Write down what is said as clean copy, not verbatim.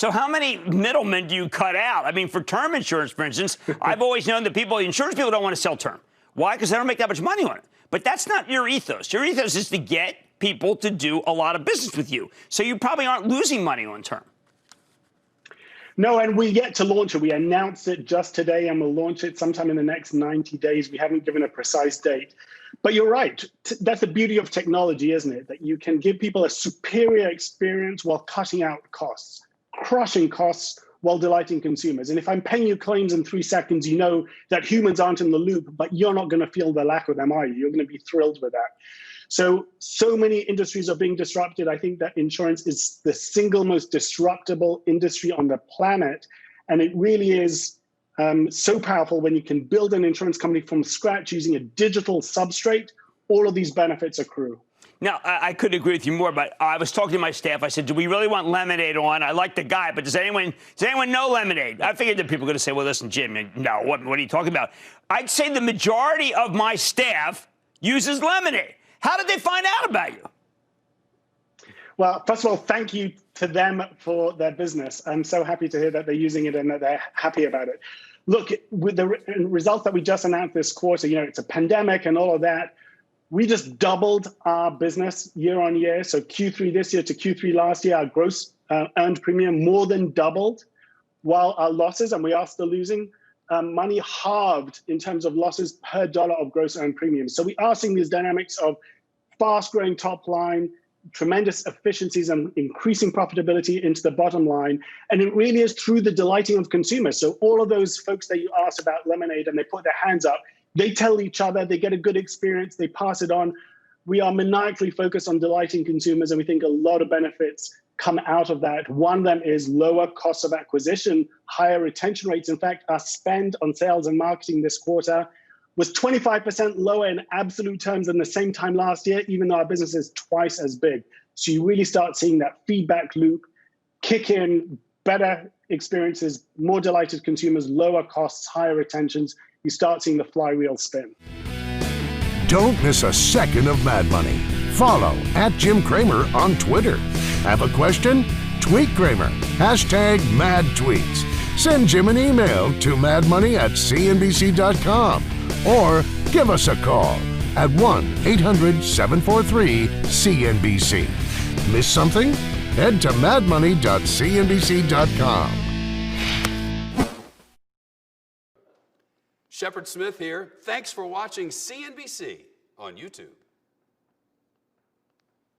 So how many middlemen do you cut out? I mean, for term insurance, for instance, I've always known that insurance people don't want to sell term. Why? Because they don't make that much money on it. But that's not your ethos. Your ethos is to get people to do a lot of business with you. So you probably aren't losing money on term. No, and we get to launch it. We announced it just today, and we'll launch it sometime in the next 90 days. We haven't given a precise date. But you're right. That's the beauty of technology, isn't it? That you can give people a superior experience while cutting out costs, crushing costs while delighting consumers. And if I'm paying you claims in 3 seconds, you know that humans aren't in the loop, but you're not going to feel the lack of them, are you? You're going to be thrilled with that. So many industries are being disrupted. I think that insurance is the single most disruptible industry on the planet. And it really is so powerful when you can build an insurance company from scratch using a digital substrate. All of these benefits accrue. Now, I couldn't agree with you more, but I was talking to my staff. I said, do we really want Lemonade on? I like the guy, but does anyone know Lemonade? I figured that people are going to say, well, listen, Jim, no, what are you talking about? I'd say the majority of my staff uses Lemonade. How did they find out about you? Well, first of all, thank you to them for their business. I'm so happy to hear that they're using it and that they're happy about it. Look, with the results that we just announced this quarter, it's a pandemic and all of that. We just doubled our business year on year. So Q3 this year to Q3 last year, our gross earned premium more than doubled, while our losses, and we are still losing money, halved in terms of losses per dollar of gross earned premium. So we are seeing these dynamics of fast growing top line, tremendous efficiencies and increasing profitability into the bottom line. And it really is through the delighting of consumers. So all of those folks that you asked about Lemonade and they put their hands up, they tell each other, they get a good experience, they pass it on. We are maniacally focused on delighting consumers, and we think a lot of benefits come out of that. One of them is lower costs of acquisition, higher retention rates. In fact, our spend on sales and marketing this quarter was 25% lower in absolute terms than the same time last year, even though our business is twice as big. So you really start seeing that feedback loop kick in, better experiences, more delighted consumers, lower costs, higher retentions. You start seeing the flywheel spin. Don't miss a second of Mad Money. Follow @JimCramer on Twitter. Have a question? Tweet Cramer. #MadTweets. Send Jim an email to madmoney@cnbc.com or give us a call at 1-800-743-CNBC. Miss something? Head to madmoney.cnbc.com. Shepard Smith here. Thanks for watching CNBC on YouTube.